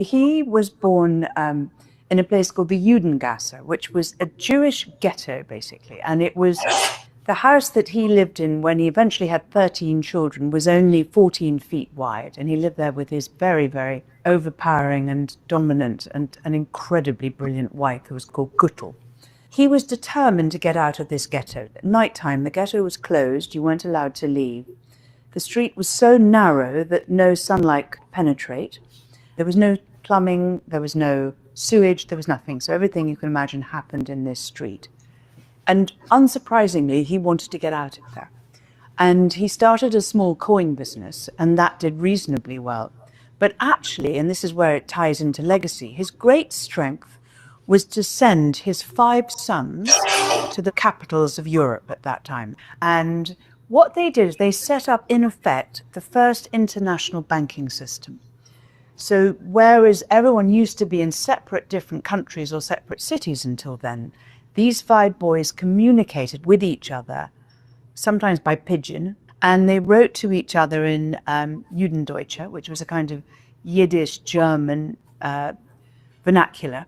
He was born in a place called the Judengasse, which was a Jewish ghetto, basically. And it was the house that he lived in when he eventually had 13 children was only 14 feet wide. And he lived there with his very, very overpowering and dominant and an incredibly brilliant wife who was called Guttel. He was determined to get out of this ghetto. At nighttime, the ghetto was closed. You weren't allowed to leave. The street was so narrow that no sunlight could penetrate. There was no plumbing, there was no sewage, there was nothing. So everything you can imagine happened in this street. And unsurprisingly, he wanted to get out of there. And he started a small coin business, and that did reasonably well. But actually, and this is where it ties into legacy, his great strength was to send his 5 sons to the capitals of Europe at that time. And what they did is they set up, in effect, the first international banking system. So whereas everyone used to be in separate different countries or separate cities until then, these 5 boys communicated with each other, sometimes by pigeon, and they wrote to each other in Judendeutsche, which was a kind of Yiddish German vernacular.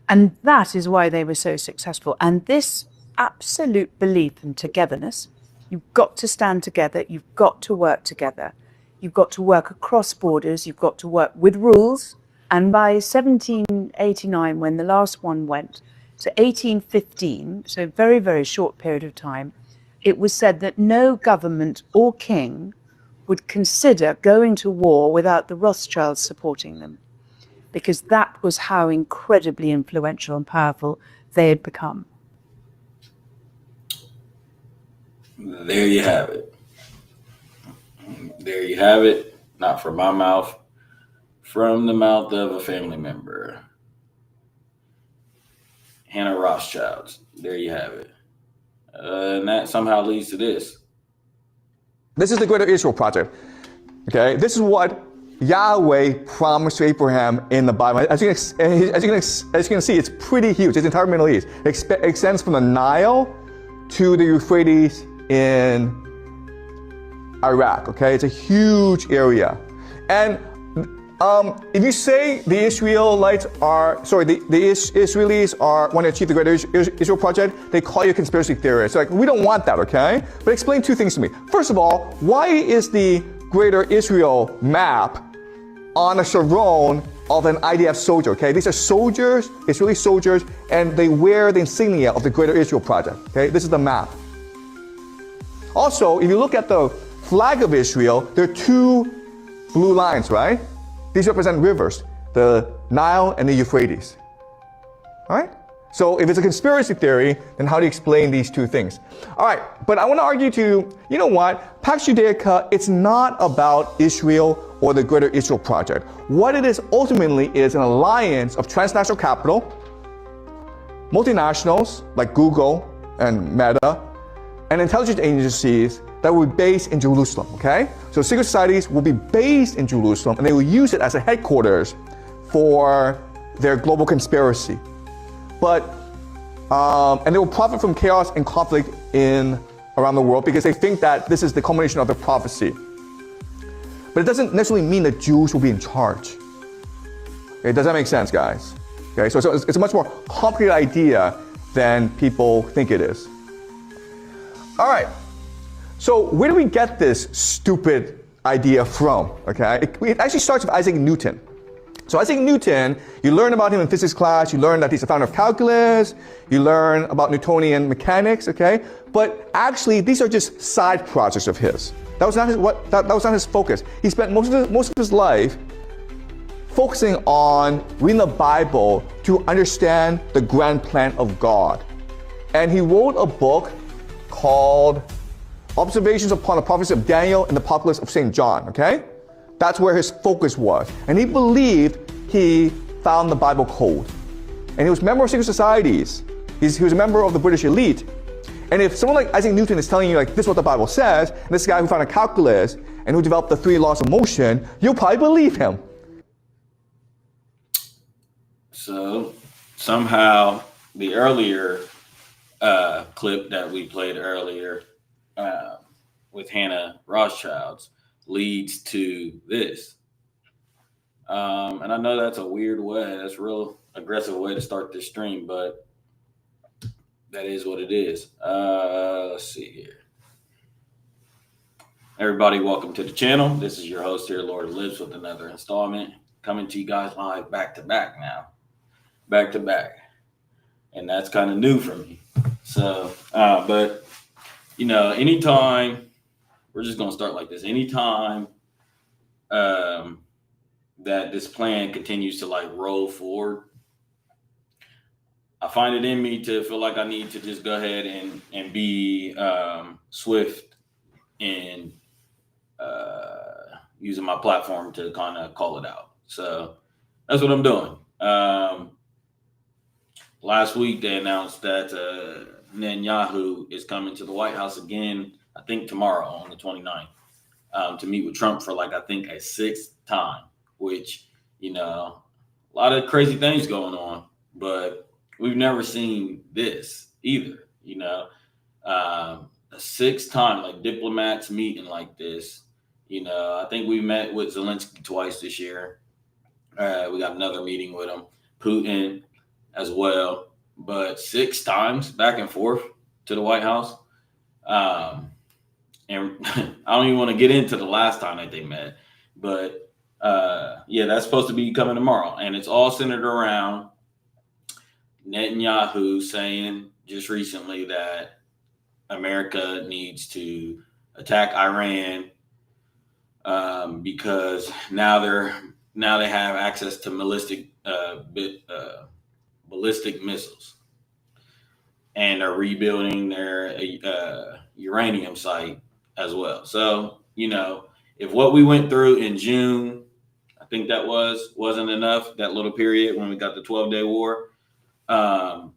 And that is why they were so successful. And this absolute belief in togetherness, you've got to stand together, you've got to work together. You've got to work across borders, you've got to work with rules. And by 1789, when the last one went, so 1815, so a very, very short period of time, it was said that no government or king would consider going to war without the Rothschilds supporting them, because that was how incredibly influential and powerful they had become. There you have it. There you have it. Not from my mouth, from the mouth of a family member. Hannah Rothschilds. There you have it. And that somehow leads to this. This is the Greater Israel Project. Okay, this is what Yahweh promised to Abraham in the Bible. As you can see, it's pretty huge. It's the entire Middle East. It extends from the Nile to the Euphrates in Iraq. Okay, it's a huge area. And if you say the Israelis want to achieve the Greater Israel Project, they call you a conspiracy theorist. Like, we don't want that, okay? But explain 2 things to me. First of all, why is the Greater Israel map on a chevron of an IDF soldier, okay? These are soldiers, Israeli soldiers, and they wear the insignia of the Greater Israel Project, okay? This is the map. Also, if you look at the flag of Israel, there are 2 blue lines, right? These represent rivers, the Nile and the Euphrates. All right? So if it's a conspiracy theory, then how do you explain these 2 things? All right, but I want to argue you know what? Pax Judaica, it's not about Israel or the Greater Israel Project. What it is ultimately is an alliance of transnational capital, multinationals like Google and Meta, and intelligence agencies that will be based in Jerusalem, okay? So secret societies will be based in Jerusalem, and they will use it as a headquarters for their global conspiracy. But, and they will profit from chaos and conflict around the world because they think that this is the culmination of their prophecy. But it doesn't necessarily mean that Jews will be in charge. Okay, does that make sense, guys? Okay, so it's a much more complicated idea than people think it is. All right. So where do we get this stupid idea from? Okay, it actually starts with Isaac Newton. So Isaac Newton, you learn about him in physics class, you learn that he's the founder of calculus, you learn about Newtonian mechanics, okay? But actually, these are just side projects of his. That was not his focus. He spent most of his life focusing on reading the Bible to understand the grand plan of God. And he wrote a book called Observations upon the Prophecy of Daniel and the Apocalypse of St. John, okay? That's where his focus was. And he believed he found the Bible code. And he was a member of secret societies. He was a member of the British elite. And if someone like Isaac Newton is telling you, like, this is what the Bible says, and this guy who found a calculus and who developed the 3 laws of motion, you'll probably believe him. So somehow the earlier clip that we played earlier with Hannah Rothschilds leads to this. And I know that's a weird way. That's a real aggressive way to start this stream, but that is what it is. Let's see here. Everybody, welcome to the channel. This is your host here, Lord Lives, with another installment coming to you guys live back to back now. Back to back. And that's kind of new for me. So, but, you know, anytime, we're just going to start like this. Anytime that this plan continues to like roll forward, I find it in me to feel like I need to just go ahead and be swift in using my platform to kind of call it out. So that's what I'm doing. Last week, they announced that Netanyahu is coming to the White House again, I think tomorrow on the 29th, to meet with Trump for like, I think a 6th time, which, you know, a lot of crazy things going on, but we've never seen this either, you know, a 6th time, like diplomats meeting like this. You know, I think we met with Zelensky twice this year. We got another meeting with him, Putin as well, but 6 times back and forth to the White House. And I don't even want to get into the last time that they met, but yeah, that's supposed to be coming tomorrow. And it's all centered around Netanyahu saying just recently that America needs to attack Iran because now they have access to ballistic missiles, and are rebuilding their uranium site as well. So, you know, if what we went through in June, I think that wasn't enough, that little period when we got the 12-day war. I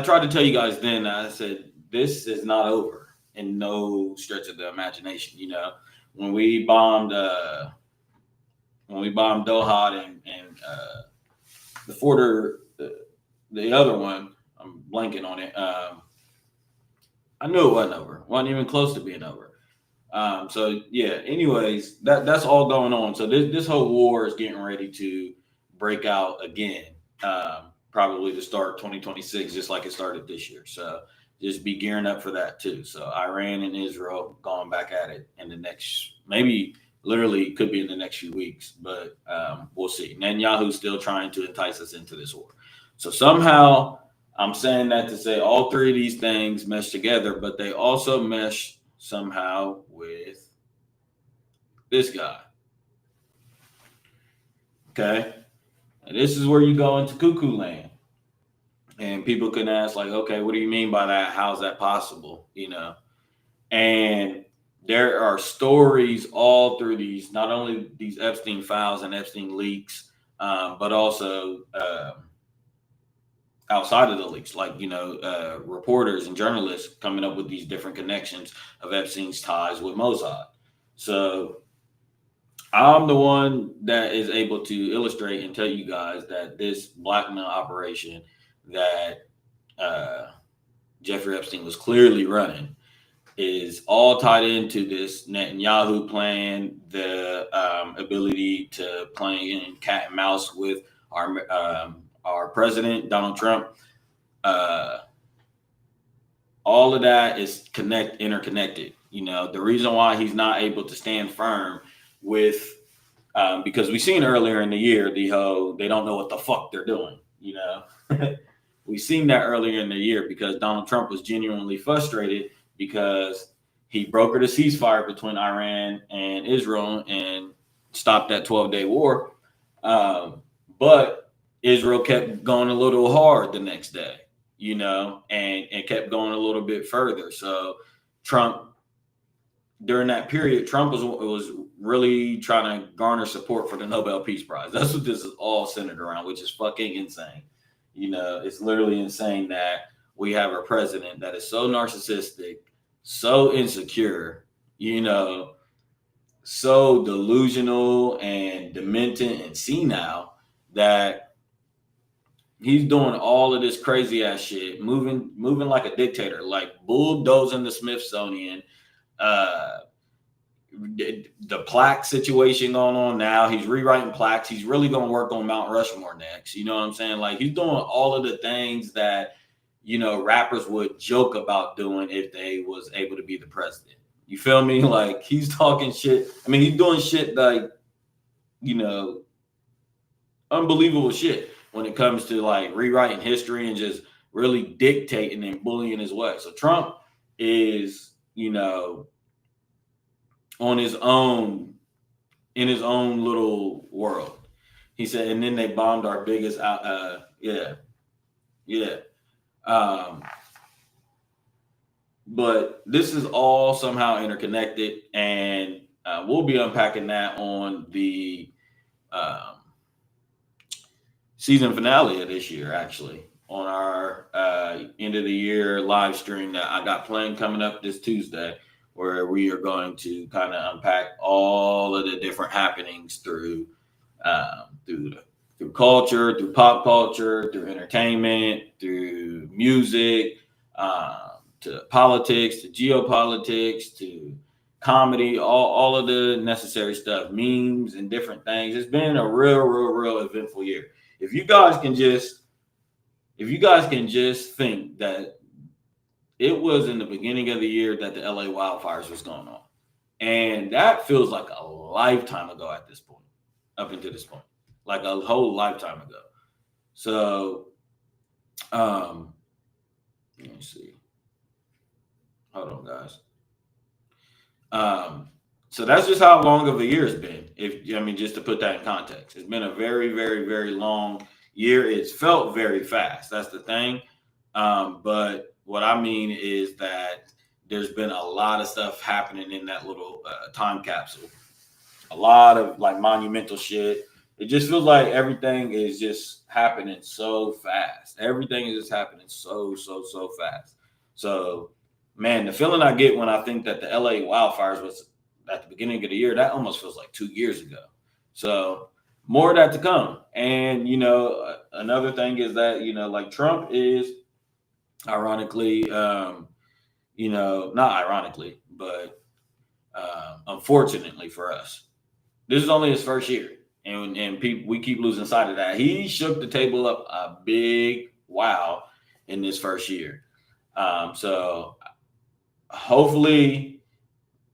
tried to tell you guys then, I said, this is not over in no stretch of the imagination. You know, when we bombed Doha and the Forder, the other one, I'm blanking on it. I knew it wasn't over. Wasn't even close to being over. So yeah, anyways, that's all going on. So this whole war is getting ready to break out again. Probably to start 2026, just like it started this year. So just be gearing up for that too. So Iran and Israel going back at it in the next, maybe literally could be in the next few weeks, but we'll see. Netanyahu's still trying to entice us into this war. So somehow, I'm saying that to say all 3 of these things mesh together, but they also mesh somehow with this guy. Okay. And this is where you go into cuckoo land. And people can ask, like, okay, what do you mean by that? How's that possible? You know, and there are stories all through these, not only these Epstein files and Epstein leaks, but also outside of the leaks, like, you know, reporters and journalists coming up with these different connections of Epstein's ties with Mossad. So I'm the one that is able to illustrate and tell you guys that this blackmail operation that Jeffrey Epstein was clearly running is all tied into this Netanyahu plan, the ability to play in cat and mouse with our president, Donald Trump. All of that is interconnected. You know, the reason why he's not able to stand firm with, because we seen earlier in the year, the whole, they don't know what the fuck they're doing, you know. We seen that earlier in the year because Donald Trump was genuinely frustrated because he brokered a ceasefire between Iran and Israel and stopped that 12-day war. But Israel kept going a little hard the next day, you know, and kept going a little bit further. So Trump, during that period, Trump was really trying to garner support for the Nobel Peace Prize. That's what this is all centered around, which is fucking insane. You know, it's literally insane that we have a president that is so narcissistic, so insecure, you know, so delusional and demented and senile that he's doing all of this crazy ass shit, moving like a dictator, like bulldozing the Smithsonian, the plaque situation going on now. He's rewriting plaques. He's really going to work on Mount Rushmore next. You know what I'm saying? Like, he's doing all of the things that, you know, rappers would joke about doing if they was able to be the president. You feel me? Like, he's talking shit. I mean, he's doing shit like, you know, unbelievable shit when it comes to like rewriting history and just really dictating and bullying his way. So Trump is, you know, on his own, in his own little world. He said, and then they bombed our biggest but this is all somehow interconnected, and we'll be unpacking that on the season finale of this year, actually, on our end of the year live stream that I got planned coming up this Tuesday, where we are going to kind of unpack all of the different happenings through culture, through pop culture, through entertainment, through music, to politics, to geopolitics, to comedy, all of the necessary stuff, memes and different things. It's been a real eventful year. If you guys can just think that it was in the beginning of the year that the LA wildfires was going on, and that feels like a lifetime ago at this point, up until this point, like a whole lifetime ago. So, let me see. Hold on, guys. So that's just how long of a year it's been. Just to put that in context, it's been a very long year. It's felt very fast. That's the thing. But what I mean is that there's been a lot of stuff happening in that little time capsule. A lot of like monumental shit. It just feels like everything is just happening so fast. Everything is just happening so fast. So, man, the feeling I get when I think that the LA wildfires was at the beginning of the year, that almost feels like 2 years ago. So more of that to come. And, you know, another thing is that, you know, like Trump is ironically, not ironically, but unfortunately for us, this is only his first year. And we keep losing sight of that. He shook the table up a big wow in this first year. So hopefully,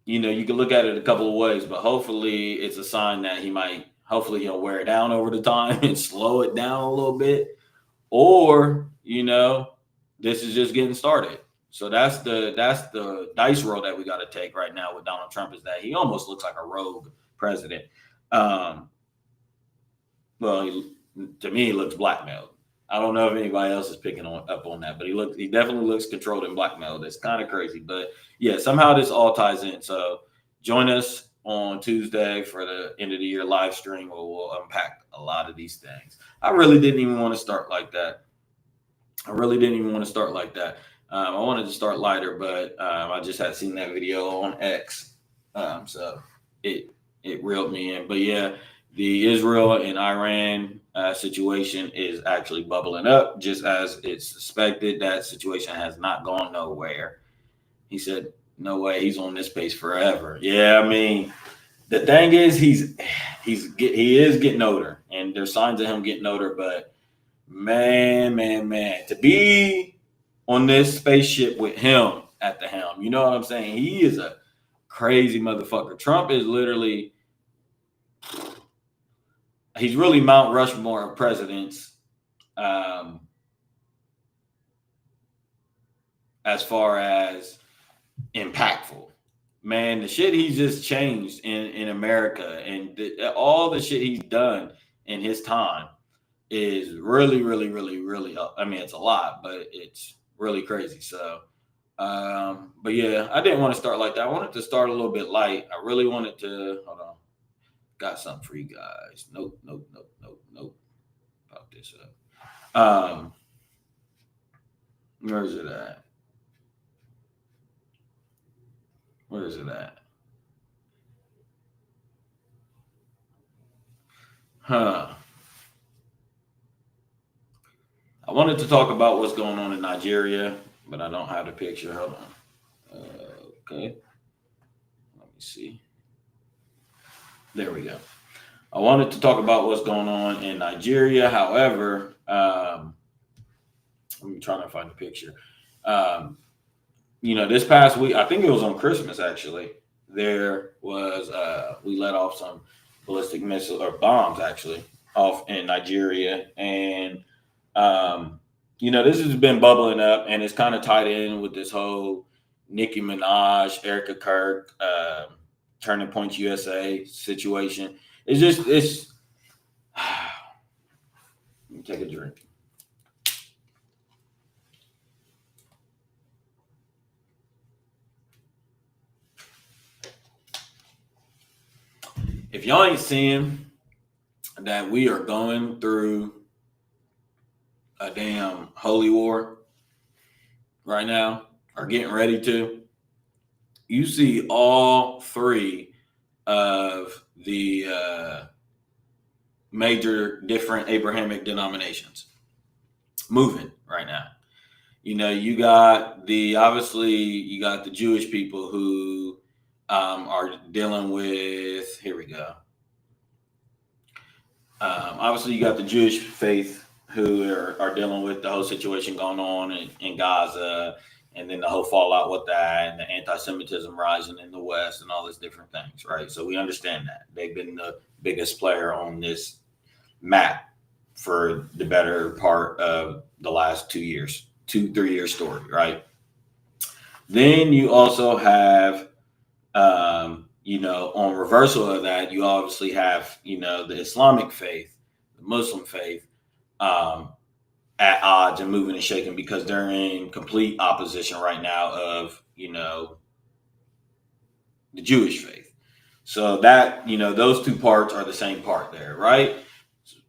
you know, you can look at it a couple of ways, but hopefully it's a sign that hopefully he'll wear it down over the time and slow it down a little bit. Or, you know, this is just getting started. So that's the dice roll that we got to take right now with Donald Trump, is that he almost looks like a rogue president. To me, he looks blackmailed. I don't know if anybody else is picking up on that, but he definitely looks controlled and blackmailed. It's kind of crazy, but yeah, somehow this all ties in. So join us on Tuesday for the end of the year live stream, where we'll unpack a lot of these things. I really didn't even want to start like that. I wanted to start lighter, but I just had seen that video on X, so it reeled me in. But yeah, the Israel and Iran situation is actually bubbling up, just as it's suspected. That situation has not gone nowhere. He said, no way, he's on this pace forever. Yeah, I mean, the thing is, he is getting older, and there's signs of him getting older. But man, to be on this spaceship with him at the helm, you know what I'm saying? He is a crazy motherfucker. Trump is literally, he's really Mount Rushmore of presidents, as far as impactful. Man, the shit he's just changed in America, and all the shit he's done in his time is really, I mean, it's a lot, but it's really crazy. So, but yeah, I didn't want to start like that. I wanted to start a little bit light. I really wanted to, hold on. Got something for you guys. Nope. Pop this up. Where is it at? I wanted to talk about what's going on in Nigeria, but I don't have the picture. Hold on. Okay. Let me see. There we go. I wanted to talk about what's going on in Nigeria. However, let me try to find the picture. This past week, I think it was on Christmas actually, there was we let off some ballistic missile or bombs actually off in Nigeria, and this has been bubbling up, and it's kind of tied in with this whole Nicki Minaj, Erica Kirk, Turning Point USA situation. It's let me take a drink. If y'all ain't seeing that we are going through a damn holy war right now, or getting ready to, you see all three of the major different Abrahamic denominations moving right now. You got the Jewish people who are dealing with, here we go. Obviously, you got the Jewish faith who are dealing with the whole situation going on in Gaza, and then the whole fallout with that, and the anti-Semitism rising in the West, and all these different things, right? So we understand that. They've been the biggest player on this map for the better part of the last 2 years, 3 year story, right? Then you also have, on reversal of that, you obviously have, the Islamic faith, the Muslim faith, at odds and moving and shaking because they're in complete opposition right now of, the Jewish faith. So that, those two parts are the same part there, right?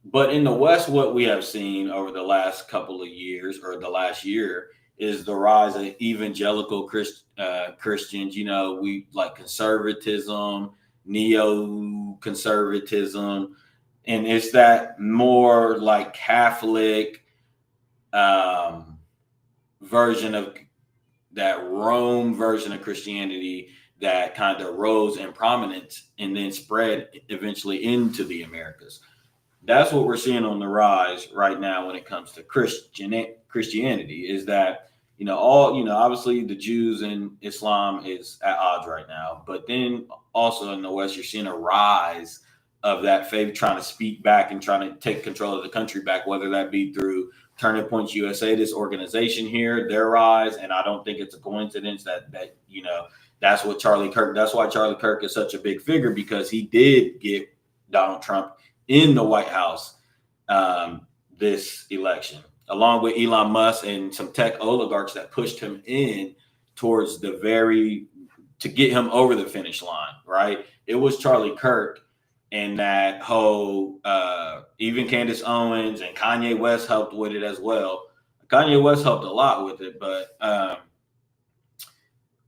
But in the West, what we have seen over the last couple of years, or the last year, is the rise of evangelical Christians. We like conservatism, neo-conservatism, and it's that more like Catholic version of that Rome version of Christianity that kind of rose in prominence and then spread eventually into the Americas. That's what we're seeing on the rise right now when it comes to Christianity, is that, obviously the Jews and Islam is at odds right now, but then also in the West, you're seeing a rise of that faith trying to speak back and trying to take control of the country back, whether that be through Turning Point USA, this organization here, their rise. And I don't think it's a coincidence that that's what Charlie Kirk, that's why Charlie Kirk is such a big figure, because he did get Donald Trump in the White House this election, along with Elon Musk and some tech oligarchs that pushed him in towards to get him over the finish line, right? It was Charlie Kirk, and that whole, even Candace Owens and Kanye West helped with it as well. Kanye West helped a lot with it, but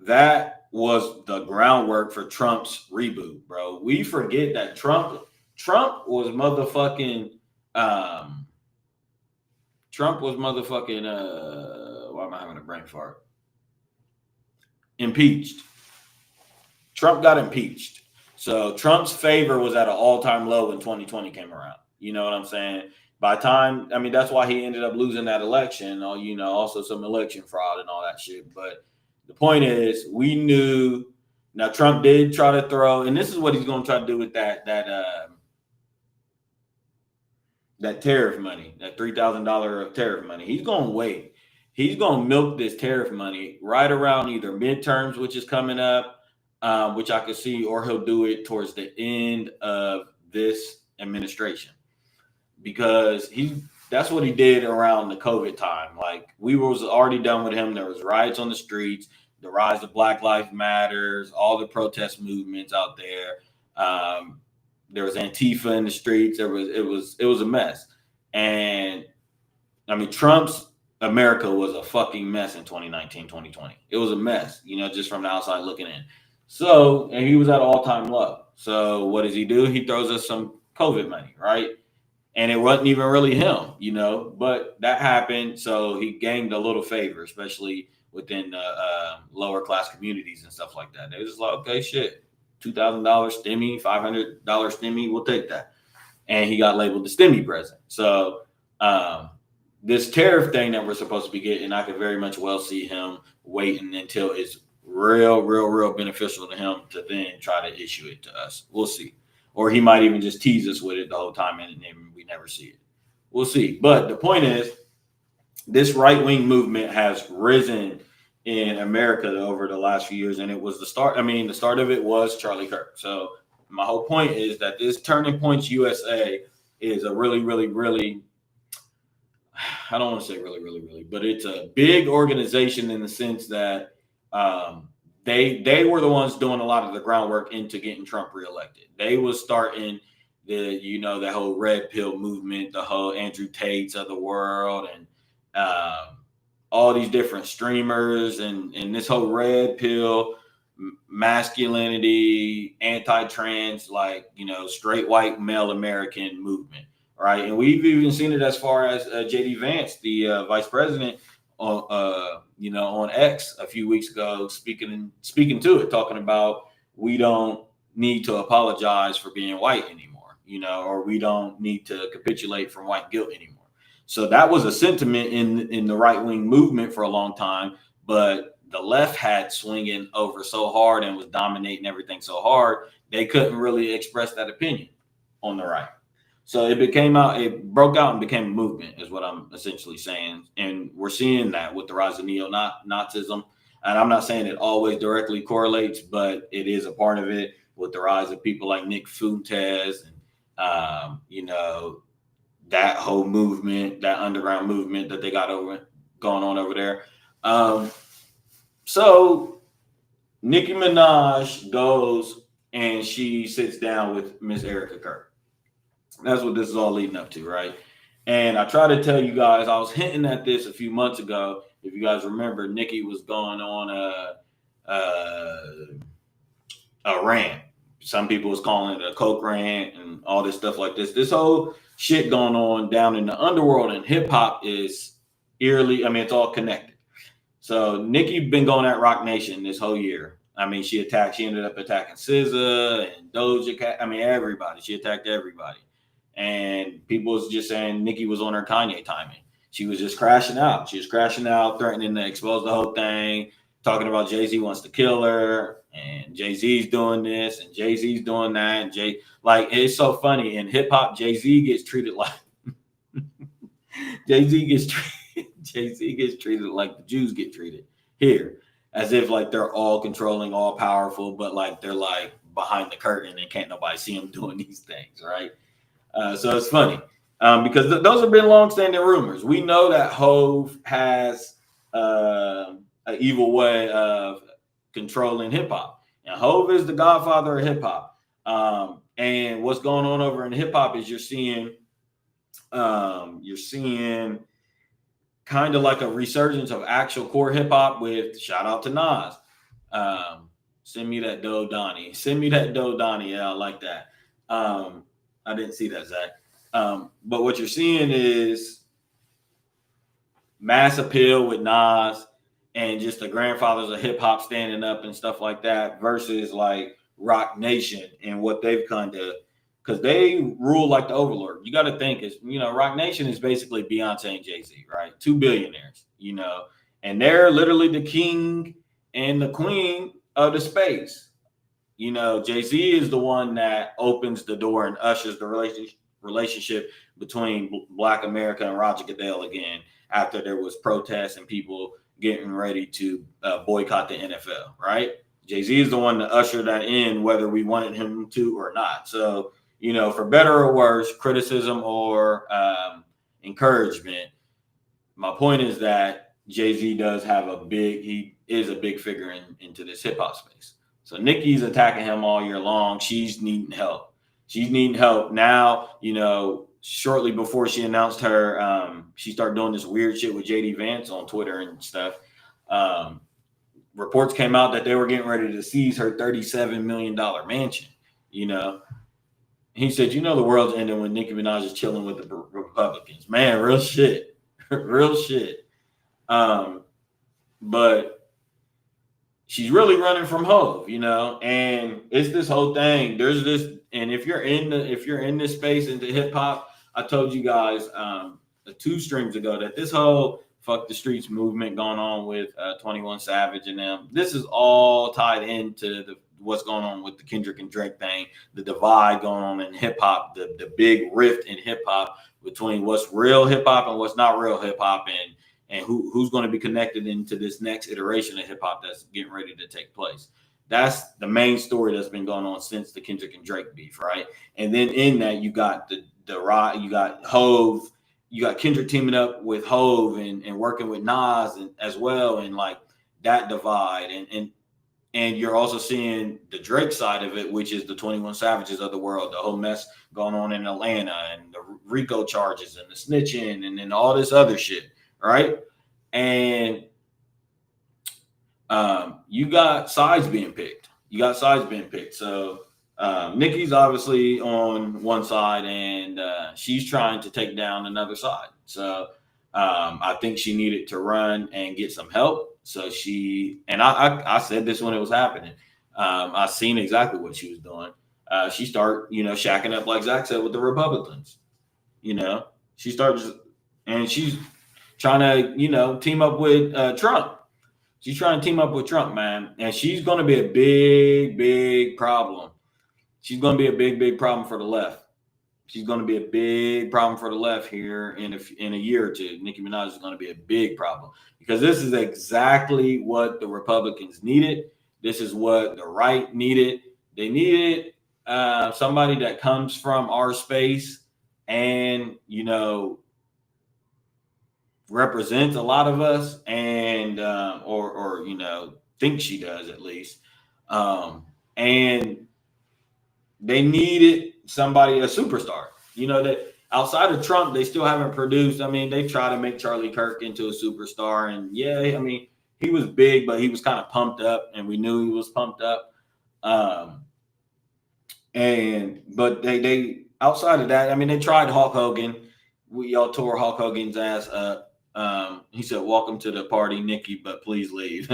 that was the groundwork for Trump's reboot, bro. We forget that Trump was motherfucking, why am I having a brain fart? Impeached. Trump got impeached. So Trump's favor was at an all-time low when 2020 came around. You know what I'm saying? By time, that's why he ended up losing that election, or, also some election fraud and all that shit. But the point is, we knew. Now Trump did try to throw, and this is what he's going to try to do with that tariff money, that $3,000 of tariff money. He's going to wait. He's going to milk this tariff money right around either midterms, which is coming up, which I could see, or he'll do it towards the end of this administration, because that's what he did around the COVID time. Like, we was already done with him. There was riots on the streets, the rise of Black Lives Matters, all the protest movements out there. There was Antifa in the streets. It was a mess. And Trump's America was a fucking mess in 2019, 2020. It was a mess, just from the outside looking in. So, and he was at all-time low. So what does he do? He throws us some COVID money, right? And it wasn't even really him, but that happened. So he gained a little favor, especially within lower class communities and stuff like that. They was just like, okay, shit, $2,000 stimmy, $500 stimmy. We'll take that. And he got labeled the stimmy president. So this tariff thing that we're supposed to be getting, I could very much well see him waiting until it's real beneficial to him to then try to issue it to us. We'll see. Or he might even just tease us with it the whole time and we never see it. We'll see. But the point is, this right-wing movement has risen in America over the last few years, and it was the start. I mean, the start of it was Charlie Kirk. So my whole point is that this Turning Points USA is a really, I don't want to say really, but it's a big organization in the sense that they were the ones doing a lot of the groundwork into getting Trump reelected. They was starting the whole red pill movement, the whole Andrew Tates of the world, and all these different streamers and this whole red pill masculinity, anti-trans, straight white male American movement, right? And we've even seen it as far as JD Vance, the vice president, on X a few weeks ago, speaking to it, talking about we don't need to apologize for being white anymore, or we don't need to capitulate from white guilt anymore. So that was a sentiment in the right-wing movement for a long time, but the left had swinging over so hard and was dominating everything so hard, they couldn't really express that opinion on the right. So it broke out and became a movement is what I'm essentially saying. And we're seeing that with the rise of neo-Nazism. And I'm not saying it always directly correlates, but it is a part of it with the rise of people like Nick Fuentes and, that whole movement, that underground movement that they got going on over there. So Nicki Minaj goes and she sits down with Miss Erica Kirk. That's what this is all leading up to, right? And I try to tell you guys, I was hinting at this a few months ago. If you guys remember, Nicki was going on a rant. Some people was calling it a coke rant and all this stuff like this. This whole shit going on down in the underworld and hip hop is eerily, it's all connected. So Nicki been going at Rock Nation this whole year. She ended up attacking SZA and Doja Cat. Everybody. She attacked everybody. And people was just saying Nicki was on her Kanye timing. She was just crashing out. She was crashing out, threatening to expose the whole thing, talking about Jay-Z wants to kill her, and Jay-Z's doing this, and Jay-Z's doing that, and it's so funny. In hip hop, Jay-Z gets treated like Jay-Z gets treated like the Jews get treated here, as if they're all controlling, all powerful, but they're behind the curtain and can't nobody see them doing these things, right? So it's funny because those have been long-standing rumors. We know that Hove has an evil way of controlling hip hop, and Hove is the godfather of hip hop. And what's going on over in hip hop is you're seeing kind of like a resurgence of actual core hip hop with shout out to Nas. Send me that dough, Donnie. Yeah, I like that. I didn't see that, Zach. But what you're seeing is mass appeal with Nas and just the grandfathers of hip hop standing up and stuff like that versus Rock Nation and what they've kind of, because they rule like the overlord. You got to think is, Rock Nation is basically Beyonce and Jay-Z, right? Two billionaires, and they're literally the king and the queen of the space. Jay-Z is the one that opens the door and ushers the relationship between Black America and Roger Goodell again after there was protests and people getting ready to boycott the NFL, right? Jay-Z is the one to usher that in, whether we wanted him to or not. So, for better or worse, criticism or encouragement, my point is that Jay-Z does have he is a big figure into this hip hop space. So Nicki's attacking him all year long. She's needing help. Now, shortly before she announced her, she started doing this weird shit with JD Vance on Twitter and stuff. Reports came out that they were getting ready to seize her $37 million mansion. He said, the world's ending when Nicki Minaj is chilling with the Republicans. Man, real shit. Real shit. But she's really running from Hove, you know, and it's this whole thing. There's this, and if you're in this space into hip hop, I told you guys 2 streams ago that this whole fuck the streets movement going on with 21 Savage and them, this is all tied into what's going on with the Kendrick and Drake thing, the divide going on in hip hop, the big rift in hip hop between what's real hip hop and what's not real hip hop, and who's going to be connected into this next iteration of hip hop that's getting ready to take place. That's the main story that's been going on since the Kendrick and Drake beef, right? And then in that you got you got Hove, you got Kendrick teaming up with Hove and working with Nas and as well, and like that divide, and you're also seeing the Drake side of it, which is the 21 Savages of the world, the whole mess going on in Atlanta and the RICO charges and the snitching and then all this other shit, right? And you got sides being picked. So Nicki's obviously on one side, and she's trying to take down another side. So I think she needed to run and get some help. So I said this when it was happening. I seen exactly what she was doing. She started, shacking up, like Zach said, with the Republicans. She started, and she's trying to, team up with Trump. She's trying to team up with Trump, man. And she's going to be a big, big problem. She's going to be a big, big problem for the left. She's going to be a big problem for the left here in a year or two. Nicki Minaj is going to be a big problem because this is exactly what the Republicans needed. This is what the right needed. They needed somebody that comes from our space and, represents a lot of us and or thinks she does at least. And they needed somebody, a superstar, that outside of Trump, they still haven't produced. I mean, they tried to make Charlie Kirk into a superstar. And yeah, I mean, he was big, but he was kind of pumped up and we knew he was pumped up. But they outside of that, I mean, they tried Hulk Hogan. Y'all tore Hulk Hogan's ass up. He said, "Welcome to the party, Nikki, but please leave."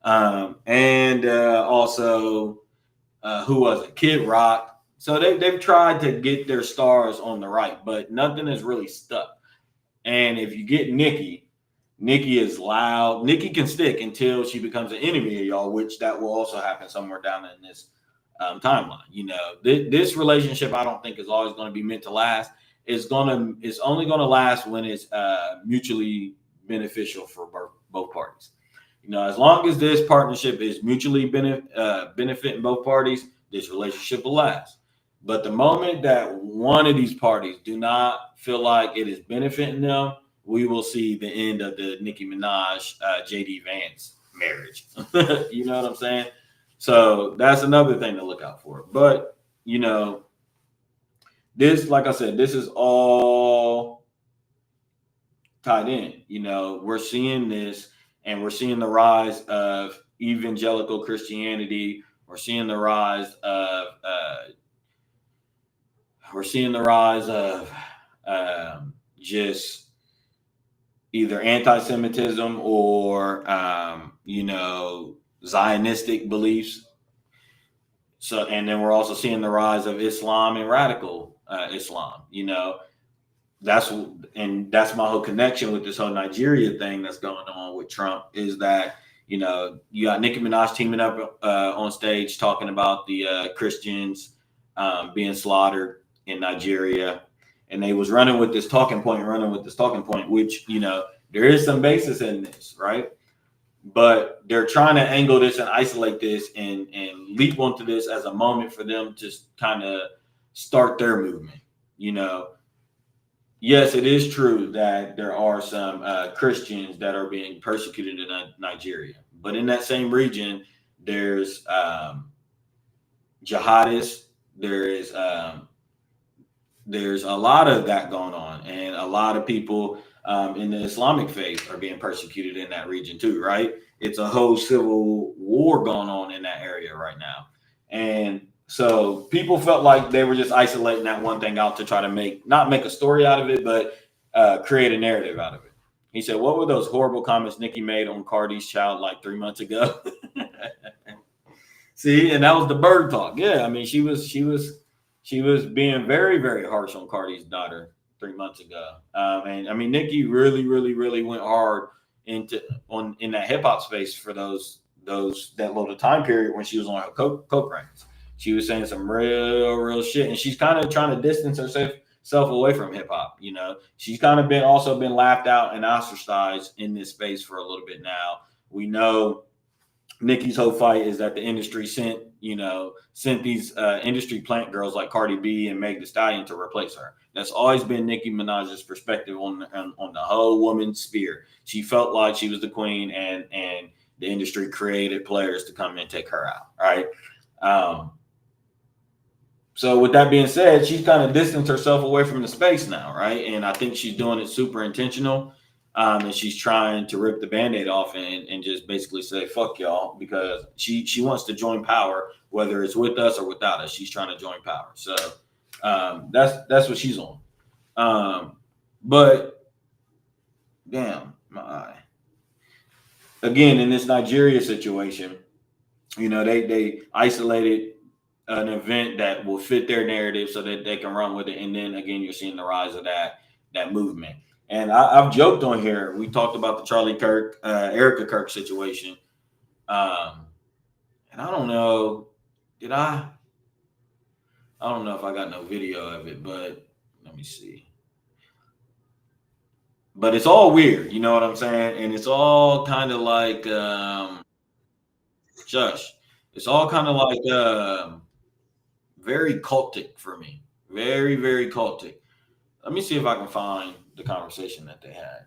Also, who was it? Kid Rock. So they've tried to get their stars on the right, but nothing has really stuck. And if you get Nikki is loud. Nikki can stick until she becomes an enemy of y'all, which that will also happen somewhere down in this timeline. This relationship, I don't think is always going to be meant to last. It's only going to last when it's mutually beneficial for both parties. As long as this partnership is mutually benefiting both parties, this relationship will last. But the moment that one of these parties do not feel like it is benefiting them, we will see the end of the Nicki Minaj, JD Vance marriage. You know what I'm saying? So that's another thing to look out for. But, this, like I said, this is all tied in. We're seeing this, and we're seeing the rise of evangelical Christianity. We're seeing the rise of just either anti-Semitism or Zionistic beliefs. So, and then we're also seeing the rise of Islam and radical Islam. That's my whole connection with this whole Nigeria thing that's going on with Trump is that you got Nicki Minaj teaming up on stage talking about the Christians being slaughtered in Nigeria, and they was running with this talking point, which there is some basis in this, right? But they're trying to angle this and isolate this and leap onto this as a moment for them to kind of start their movement. Yes, it is true that there are some Christians that are being persecuted in Nigeria, but in that same region, there's jihadists. There's a lot of that going on, and a lot of people in the Islamic faith are being persecuted in that region too, right? It's a whole civil war going on in that area right now. And so people felt like they were just isolating that one thing out to try to not make a story out of it, but create a narrative out of it. He said, "What were those horrible comments Nicki made on Cardi's child like 3 months ago?" See, and that was the bird talk. Yeah, I mean, she was being very, very harsh on Cardi's daughter 3 months ago. And I mean, Nicki really, really, really went hard in that hip hop space for that little time period when she was on her coke reigns. She was saying some real shit, and she's kind of trying to distance herself away from hip hop. You know, she's kind of also been laughed out and ostracized in this space for a little bit now. We know Nicki's whole fight is that the industry sent these industry plant girls like Cardi B and Meg Thee Stallion to replace her. That's always been Nicki Minaj's perspective on the whole woman sphere. She felt like she was the queen, and the industry created players to come and take her out. Right. So with that being said, she's kind of distanced herself away from the space now, right? And I think she's doing it super intentional. And she's trying to rip the Band-Aid off and just basically say, fuck y'all, because she wants to join power, whether it's with us or without us. She's trying to join power. So that's what she's on. But damn, my eye. Again, in this Nigeria situation, they isolated an event that will fit their narrative so that they can run with it. And then again, you're seeing the rise of that movement. And I've joked on here. We talked about the Charlie Kirk, Erica Kirk situation. And I don't know, I don't know if I got no video of it, but let me see. But it's all weird, you know what I'm saying? And it's all kind of like, shush. It's all kind of like very cultic for me. Very, very cultic. Let me see if I can find the conversation that they had.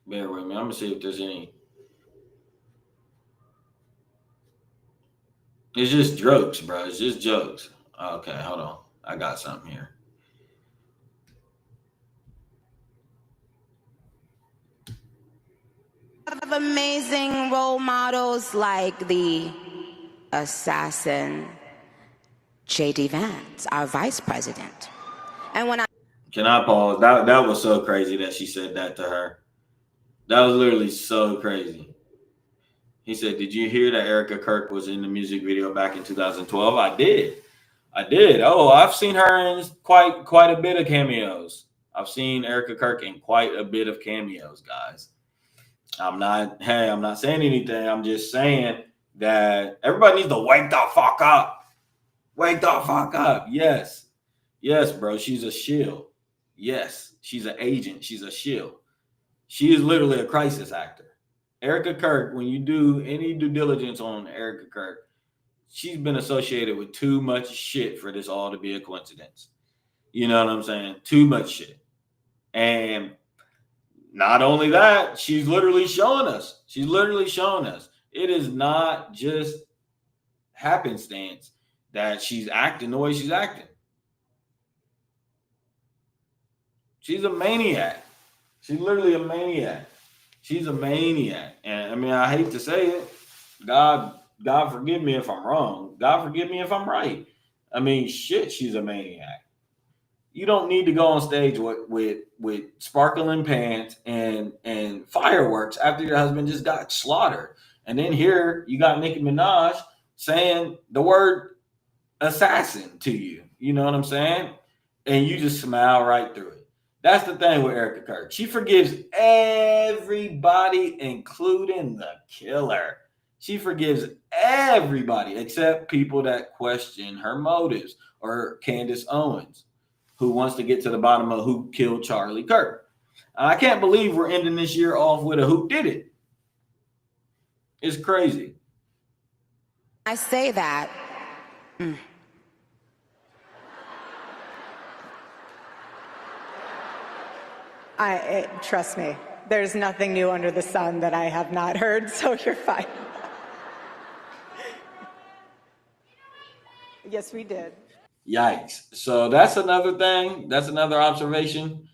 Bear with me. I'm gonna see if there's any. It's just jokes, bro. It's just jokes. Okay, hold on. I got something here. Of amazing role models like the assassin J.D. Vance, our vice president. And when Can I pause? That was so crazy that she said that to her. That was literally so crazy. He said, "Did you hear that Erica Kirk was in the music video back in 2012?" I did. Oh, I've seen her in quite a bit of cameos. I've seen Erica Kirk in quite a bit of cameos, guys. I'm not saying anything. I'm just saying that everybody needs to wake the fuck up. Wake the fuck up. Yes, bro. She's a shield. Yes, she's an agent. She's a shield. She is literally a crisis actor. Erica Kirk, when you do any due diligence on Erica Kirk, she's been associated with too much shit for this all to be a coincidence. You know what I'm saying? Too much shit. And not only that, she's literally showing us. It is not just happenstance that she's acting the way she's acting. She's a maniac. She's literally a maniac. She's a maniac. And I mean, I hate to say it. God forgive me if I'm wrong. God forgive me if I'm right. I mean, shit, she's a maniac. You don't need to go on stage with sparkling pants and fireworks after your husband just got slaughtered. And then here you got Nicki Minaj saying the word assassin to you. You know what I'm saying? And you just smile right through it. That's the thing with Erica Kirk. She forgives everybody, including the killer. She forgives everybody except people that question her motives, or Candace Owens, who wants to get to the bottom of who killed Charlie Kirk. I can't believe we're ending this year off with a who did it. It's crazy. I say that, trust me, there's nothing new under the sun that I have not heard, so you're fine. Yes, we did. Yikes. So that's another thing. That's another observation.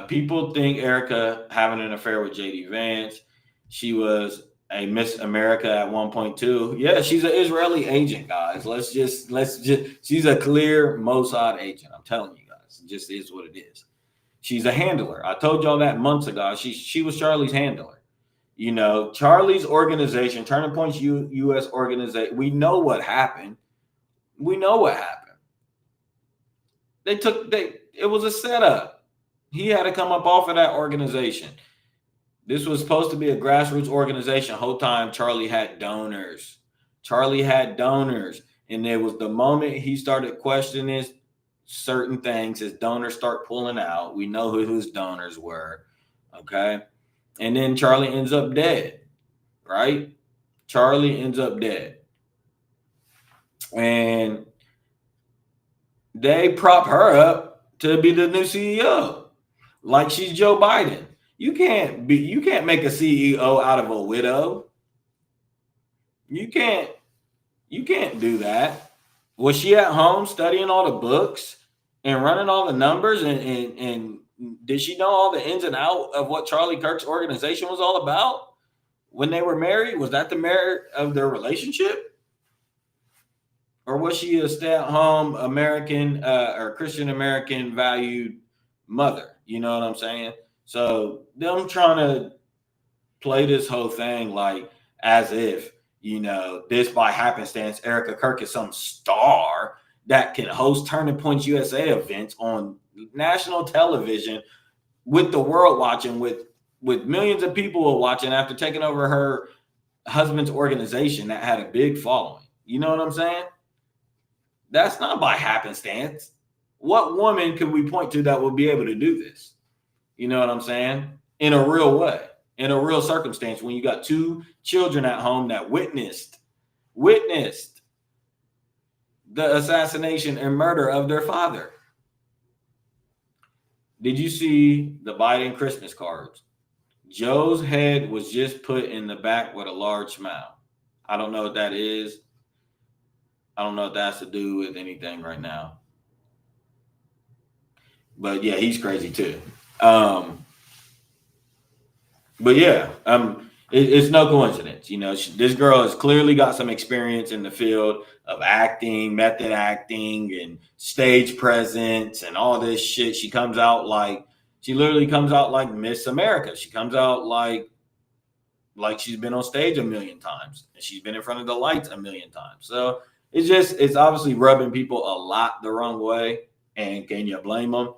People think Erica having an affair with J.D. Vance. She was a Miss America at 1.2. Yeah, she's an Israeli agent, guys. Let's just she's a clear Mossad agent. I'm telling you guys, it just is what it is. She's a handler. I told y'all that months ago. She was Charlie's handler. You know, Charlie's organization, Turning Point's U.S. organization. We know what happened. We know what happened. It was a setup. He had to come up off of that organization. This was supposed to be a grassroots organization. Whole time Charlie had donors. And it was the moment he started questioning certain things, his donors start pulling out. We know who his donors were. Okay. And then Charlie ends up dead. Right? Charlie ends up dead. And they prop her up to be the new CEO. Like she's Joe Biden. You can't make a CEO out of a widow. You can't do that. Was she at home studying all the books and running all the numbers and did she know all the ins and outs of what Charlie Kirk's organization was all about when they were married? Was that the merit of their relationship? Or was she a stay-at-home American or Christian American valued mother? You know what I'm saying? So them trying to play this whole thing like as if, you know, this by happenstance, Erica Kirk is some star that can host Turning Points USA events on national television with the world watching, with millions of people watching after taking over her husband's organization that had a big following. You know what I'm saying? That's not by happenstance. What woman could we point to that will be able to do this? You know what I'm saying? In a real way, in a real circumstance, when you got two children at home that witnessed the assassination and murder of their father. Did you see the Biden Christmas cards? Joe's head was just put in the back with a large smile. I don't know what that is. I don't know if that's to do with anything right now. But yeah, he's crazy too. But yeah, it's no coincidence. You know, this girl has clearly got some experience in the field of acting, method acting, and stage presence, and all this shit. She literally comes out like Miss America. She comes out like she's been on stage a million times, and she's been in front of the lights a million times. So it's obviously rubbing people a lot the wrong way. And can you blame them?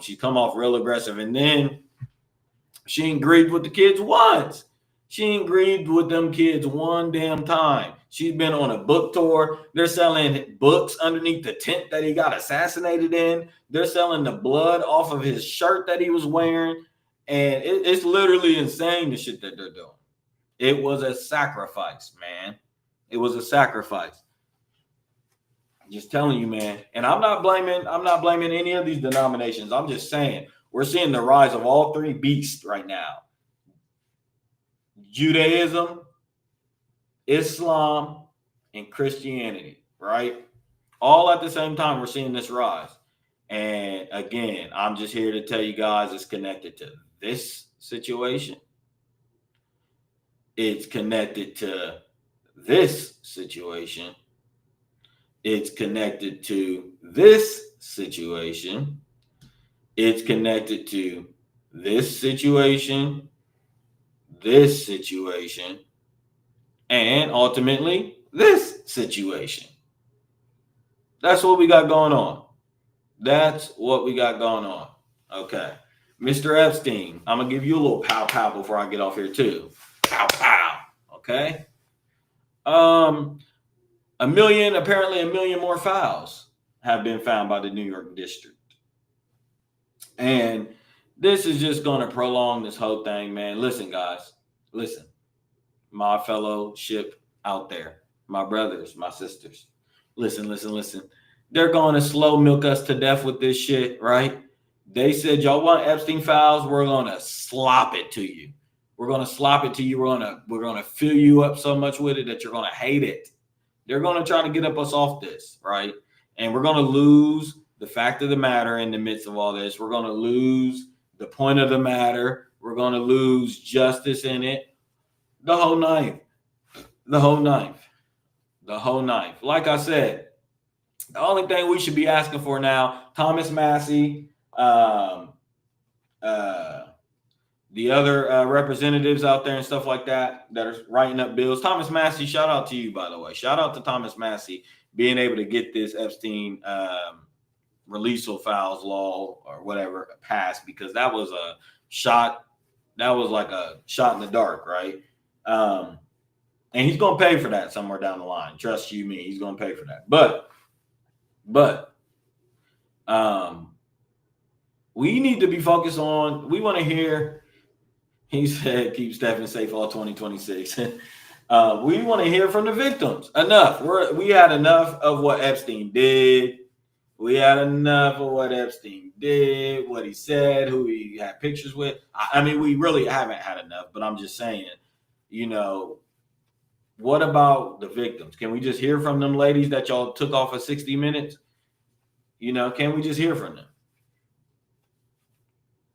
She come off real aggressive, and then she ain't grieved with the kids once. She ain't grieved with them kids one damn time. She's been on a book tour. They're selling books underneath the tent that he got assassinated in. They're selling the blood off of his shirt that he was wearing. And it's literally insane, the shit that they're doing. It was a sacrifice, man. It was a sacrifice. Just telling you, man. And I'm not blaming any of these denominations. I'm just saying we're seeing the rise of all three beasts right now. Judaism, Islam, and Christianity, right? All at the same time, we're seeing this rise. And again, I'm just here to tell you guys it's connected to this situation. It's connected to this situation. It's connected to this situation. It's connected to this situation, and ultimately this situation. That's what we got going on. Okay. Mr. Epstein, I'm going to give you a little pow pow before I get off here too. Pow pow. Okay. Apparently a million more files have been found by the New York district. And this is just going to prolong this whole thing, man. Listen, guys, my fellowship out there, my brothers, my sisters, listen. They're going to slow milk us to death with this shit, right? They said, y'all want Epstein files? We're going to slop it to you. We're going to fill you up so much with it that you're going to hate it. They're going to try to get us off this, right? And we're going to lose the fact of the matter in the midst of all this. We're going to lose the point of the matter. We're going to lose justice in it. The whole ninth. The whole ninth. The whole ninth. Like I said, the only thing we should be asking for now, Thomas Massey, the other representatives out there and stuff like that are writing up bills. Thomas Massey, shout out to you, by the way. Shout out to Thomas Massey being able to get this Epstein release of files law or whatever passed, because that was a shot. That was like a shot in the dark, right? And he's going to pay for that somewhere down the line. Trust you me, he's going to pay for that. But we need to be focused on, we want to hear, he said, keep Stephen safe all 2026. We want to hear from the victims. Enough. We had enough of what Epstein did. We had enough of what Epstein did, what he said, who he had pictures with. I mean, we really haven't had enough, but I'm just saying, you know, what about the victims? Can we just hear from them ladies that y'all took off of 60 Minutes? You know, can we just hear from them?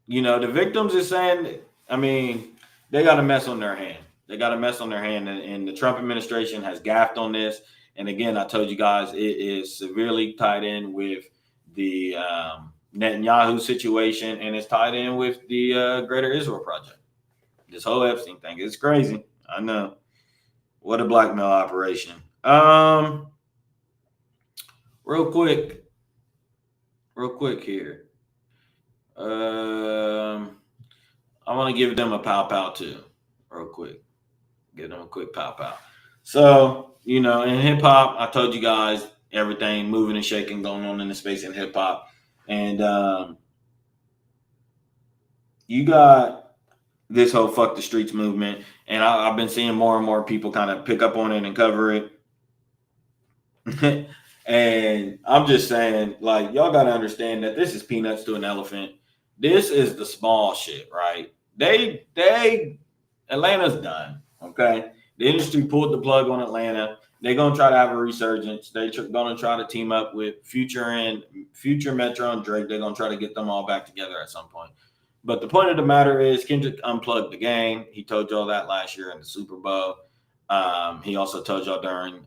You know, the victims is saying, I mean, they got a mess on their hand. They got a mess on their hand, and the Trump administration has gaffed on this. And again, I told you guys, it is severely tied in with the Netanyahu situation, and it's tied in with the Greater Israel Project. This whole Epstein thing, it's crazy. I know. What a blackmail operation. Real quick here. I want to give them a pow too, real quick. Give them a quick pow. So, you know, in hip hop, I told you guys everything moving and shaking going on in the space in hip hop. And you got this whole fuck the streets movement. And I've been seeing more and more people kind of pick up on it and cover it. And I'm just saying, like, y'all got to understand that this is peanuts to an elephant. This is the small shit, right? Atlanta's done, okay? The industry pulled the plug on Atlanta. They're going to try to have a resurgence. They're going to try to team up with Future Metro and Drake. They're going to try to get them all back together at some point. But the point of the matter is Kendrick unplugged the game. He told y'all that last year in the Super Bowl. He also told y'all during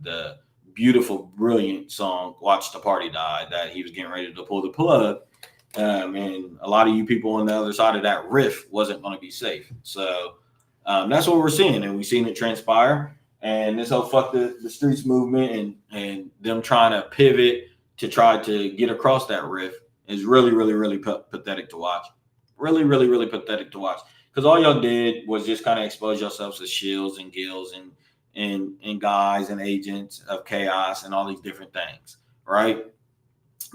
the beautiful, brilliant song, Watch the Party Die, that he was getting ready to pull the plug. And a lot of you people on the other side of that riff wasn't going to be safe. So that's what we're seeing. And we've seen it transpire. And this whole fuck the streets movement and them trying to pivot to try to get across that riff is really, really, really pathetic to watch. Really, really, really pathetic to watch. Because all y'all did was just kind of expose yourselves as shills and gills and guys and agents of chaos and all these different things, right?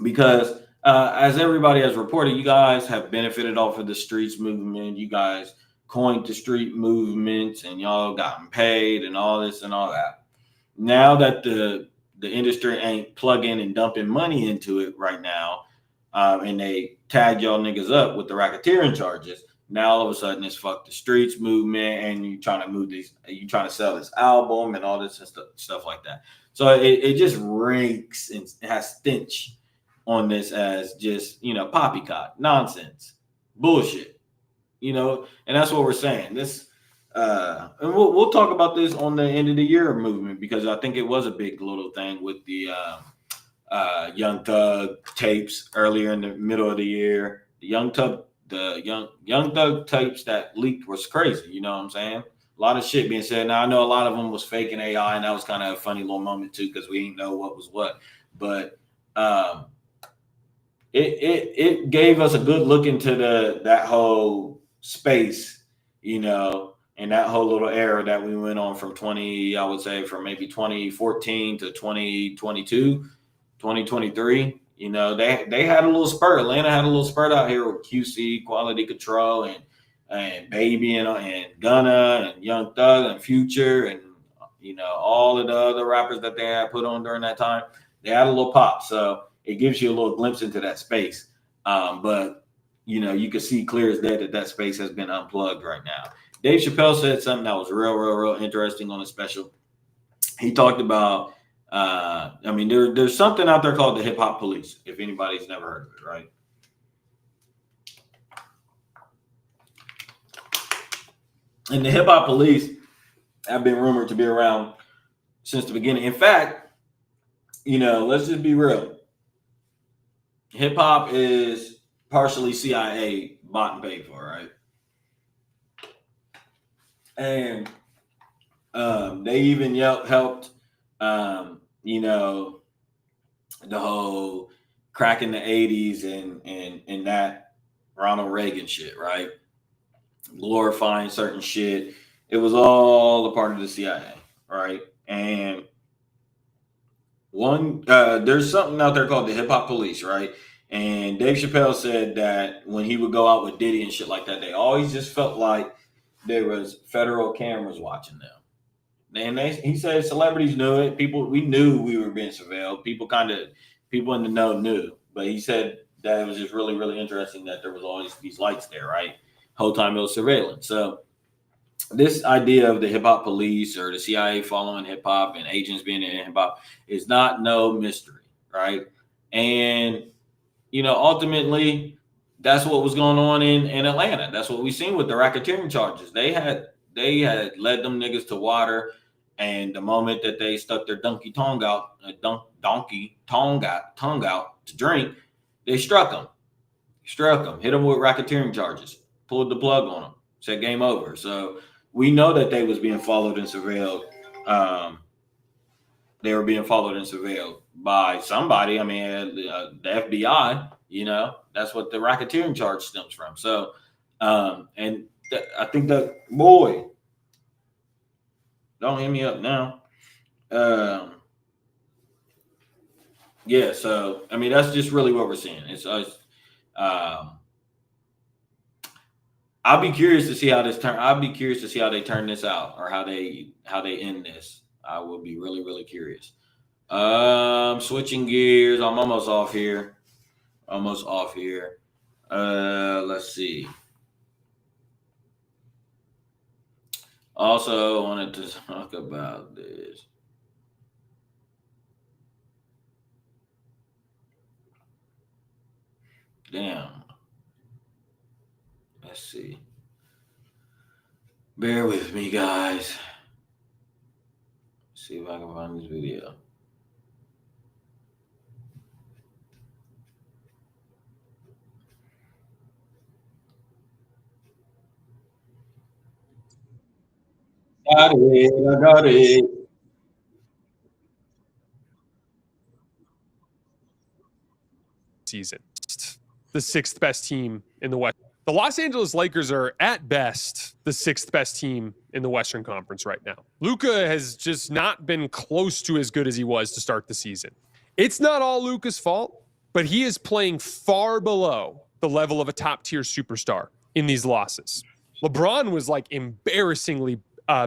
Because as everybody has reported, you guys have benefited off of the streets movement. You guys coined the street movements and y'all gotten paid and all this and all that. Now that the industry ain't plugging and dumping money into it right now, and they tag y'all niggas up with the racketeering charges, now all of a sudden it's fuck the streets movement, and you trying to sell this album and all this and stuff like that. So it just reeks and has stench on this as just, you know, poppycock nonsense, bullshit, you know, and that's what we're saying. This, and we'll talk about this on the end of the year movement, because I think it was a big little thing with the Young Thug tapes earlier in the middle of the year. The Young Thug tapes that leaked was crazy. You know what I'm saying? A lot of shit being said. Now I know a lot of them was fake and AI, and that was kind of a funny little moment too, because we didn't know what was what. But it gave us a good look into that whole space, you know, and that whole little era that we went on from from maybe 2014 to 2022, 2023. You know, they had a little spurt. Atlanta had a little spurt out here with QC, Quality Control, and Baby and Gunna and Young Thug and Future, and, you know, all of the other rappers that they had put on during that time. They had a little pop. So it gives you a little glimpse into that space. But, you know, you can see clear as day that space has been unplugged right now. Dave Chappelle said something that was real interesting on the special. He talked about, I mean, there's something out there called the hip hop police, if anybody's never heard of it, right? And the hip hop police have been rumored to be around since the beginning. In fact, let's just be real. Hip hop is partially CIA bought and paid for, right? And they even helped, the whole crack in the 80s and that Ronald Reagan shit, right? Glorifying certain shit. It was all a part of the CIA, right? And there's something out there called the hip hop police, right? And Dave Chappelle said that when he would go out with Diddy and shit like that, they always just felt like there was federal cameras watching them. And he said celebrities knew it. We knew we were being surveilled. People in the know knew. But he said that it was just really, really interesting that there was always these lights there, right? Whole time it was surveillance. So this idea of the hip hop police or the CIA following hip hop and agents being in hip hop is not no mystery, right? And ultimately, that's what was going on in Atlanta. That's what we seen with the racketeering charges. They had led them niggas to water, and the moment that they stuck their donkey tongue out to drink, they struck them, hit them with racketeering charges, pulled the plug on them, said game over. So we know that they was being followed and surveilled. They were being followed and surveilled by somebody. I mean, the FBI. That's what the racketeering charge stems from. So, I think that, boy, don't hit me up now. Yeah. So, I mean, that's just really what we're seeing. It's I'll be curious to see how this turn. I'll be curious to see how they turn this out or how they end this. I will be really, really curious. Switching gears. I'm almost off here. Let's see. Also wanted to talk about this. Damn. Let's see. Bear with me, guys. See if I can find this video. I got it. Season. The sixth best team in the West. The Los Angeles Lakers are at best the sixth best team in the Western Conference right now. Luka has just not been close to as good as he was to start the season. It's not all Luka's fault, but he is playing far below the level of a top-tier superstar in these losses. LeBron was like embarrassingly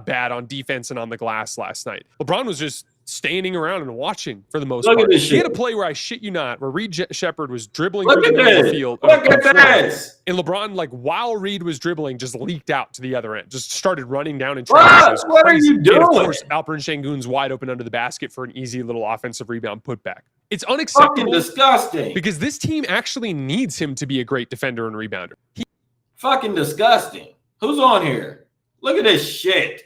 bad on defense and on the glass last night. LeBron was just standing around and watching for the most part. He had a play where I shit you not, where Reed Shepherd was dribbling through the middle of the field. Look at this. And LeBron, like while Reed was dribbling, just leaked out to the other end, just started running down in traffic. What are you doing? And of course, Alperen Şengün's wide open under the basket for an easy little offensive rebound putback. It's unacceptable. Fucking disgusting. Because this team actually needs him to be a great defender and rebounder. Fucking disgusting. Who's on here? Look at this shit.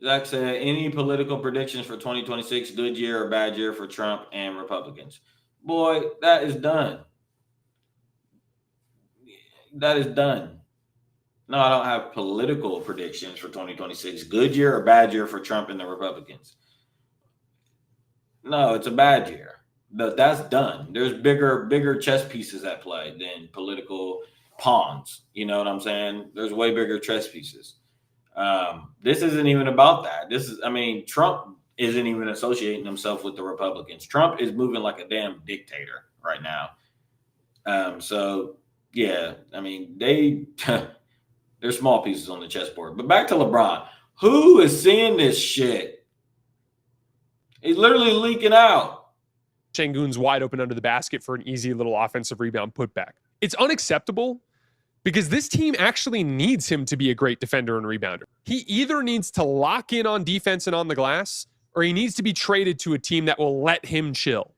Zach said, any political predictions for 2026, good year or bad year for Trump and Republicans? Boy, that is done. That is done. No, I don't have political predictions for 2026. Good year or bad year for Trump and the Republicans? No, it's a bad year. That's done. There's bigger chess pieces at play than political pawns. You know what I'm saying? There's way bigger chess pieces. This isn't even about that. Trump isn't even associating himself with the Republicans. Trump is moving like a damn dictator right now. So yeah, I mean, they're small pieces on the chessboard. But back to LeBron. Who is seeing this shit? He's literally leaking out. Şengün's wide open under the basket for an easy little offensive rebound putback. It's unacceptable. Because this team actually needs him to be a great defender and rebounder. He either needs to lock in on defense and on the glass, or he needs to be traded to a team that will let him chill.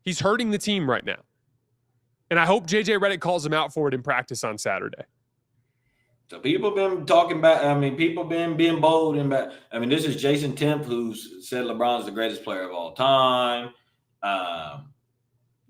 He's hurting the team right now. And I hope JJ Redick calls him out for it in practice on Saturday. So people been talking about. I mean, people been being bold and back. I mean, this is Jason Temp who said LeBron's the greatest player of all time.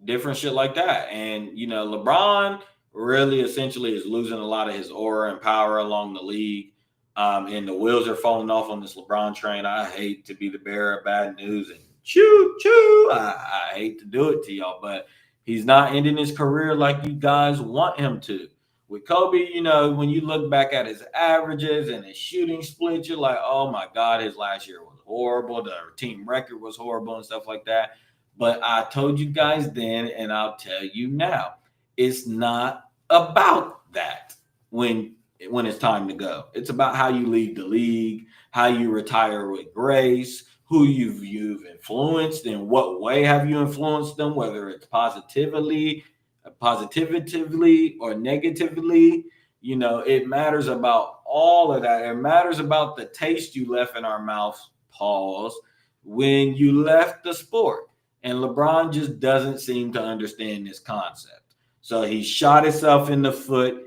Different shit like that, and you know, LeBron really essentially is losing a lot of his aura and power along the league. And the wheels are falling off on this LeBron train. I hate to be the bearer of bad news and choo choo. I hate to do it to y'all, but he's not ending his career like you guys want him to. With Kobe, you know, when you look back at his averages and his shooting split, you're like, oh my God, his last year was horrible. The team record was horrible and stuff like that. But I told you guys then, and I'll tell you now, it's not about that when it's time to go. It's about how you lead the league, how you retire with grace, who you've influenced, in what way have you influenced them, whether it's positively or negatively. You know, it matters about all of that. It matters about the taste you left in our mouths, pause, when you left the sport. And LeBron just doesn't seem to understand this concept. So he shot himself in the foot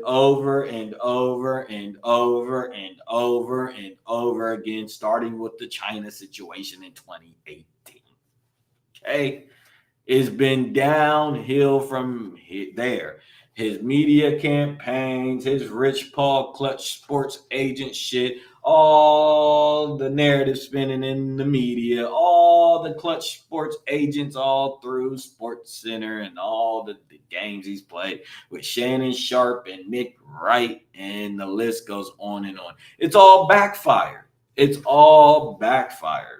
over and over and over and over and over again, starting with the China situation in 2018. Okay. It's been downhill from there. His media campaigns, his Rich Paul Clutch sports agent shit, all the narrative spinning in the media, all the Clutch sports agents all through Sports Center and all the games he's played with Shannon Sharp and Nick Wright, and the list goes on and on. It's all backfired.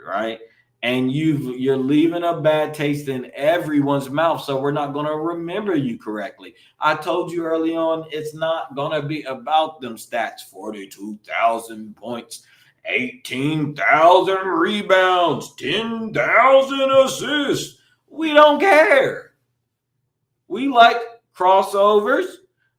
Right? And you're leaving a bad taste in everyone's mouth, so we're not going to remember you correctly. I told you early on, it's not going to be about them stats: 42,000 points, 18,000 rebounds, 10,000 assists. We don't care. We like crossovers.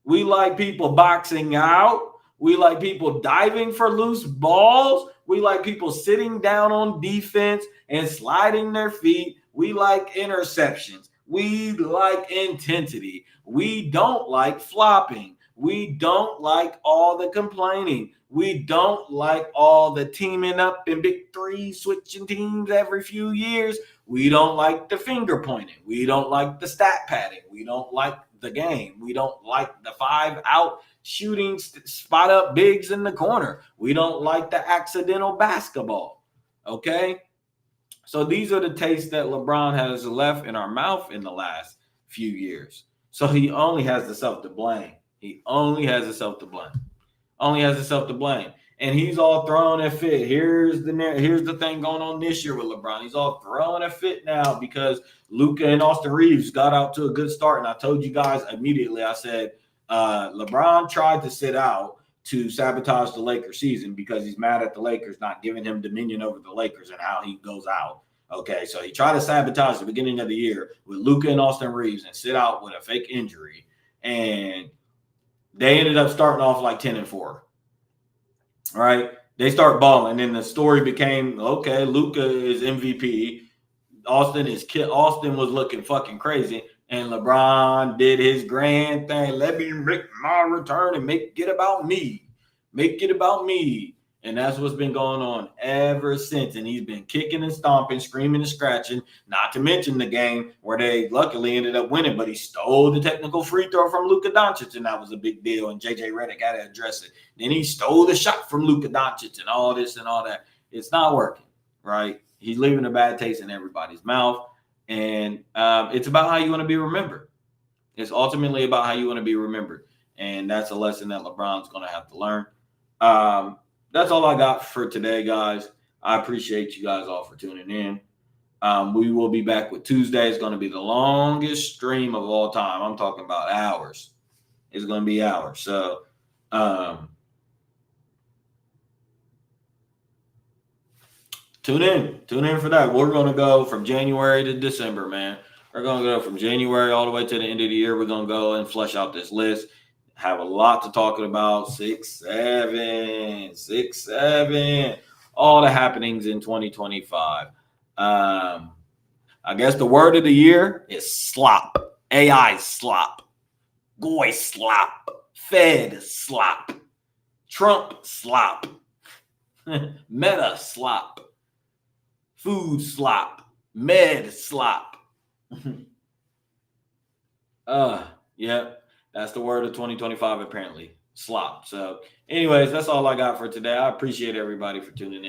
We like people boxing out. We like people diving for loose balls. We like people sitting down on defense and sliding their feet. We like interceptions. We like intensity. We don't like flopping. We don't like all the complaining. We don't like all the teaming up in big three, switching teams every few years. We don't like the finger pointing. We don't like the stat padding. We don't like the game. We don't like the 5-out shooting spot up bigs in the corner. We don't like the accidental basketball. Okay? So these are the tastes that LeBron has left in our mouth in the last few years. So he only has himself to blame. And he's all throwing a fit. Here's the thing going on this year with LeBron. He's all throwing a fit now because Luka and Austin Reeves got out to a good start. And I told you guys immediately, I said, LeBron tried to sit out to sabotage the Lakers season because he's mad at the Lakers not giving him dominion over the Lakers and how he goes out. Okay, so he tried to sabotage the beginning of the year with Luka and Austin Reeves and sit out with a fake injury. And they ended up starting off like 10-4. All right, they start balling. And then the story became, okay, Luka is MVP. Austin was looking fucking crazy. And LeBron did his grand thing. Let me make my return and make it about me. And that's what's been going on ever since. And he's been kicking and stomping, screaming and scratching, not to mention the game where they luckily ended up winning, but he stole the technical free throw from Luka Doncic, and that was a big deal. And JJ Redick had to address it. Then he stole the shot from Luka Doncic and all this and all that. It's not working, right? He's leaving a bad taste in everybody's mouth. And it's about how you want to be remembered. It's ultimately about how you want to be remembered. And that's a lesson that LeBron's going to have to learn. That's all I got for today, guys. I appreciate you guys all for tuning in. We will be back with Tuesday. It's going to be the longest stream of all time. I'm talking about hours. It's going to be hours. So, tune in for that. We're going to go from January to December, man. We're going to go from January all the way to the end of the year. We're going to go and flesh out this list. Have a lot to talk about. 6-7, all the happenings in 2025. I guess the word of the year is slop. AI slop. Goy slop. Fed slop. Trump slop. Meta slop. Food slop. Med slop. Yeah, that's the word of 2025 apparently. Slop. So anyways, that's all I got for today. I appreciate everybody for tuning in.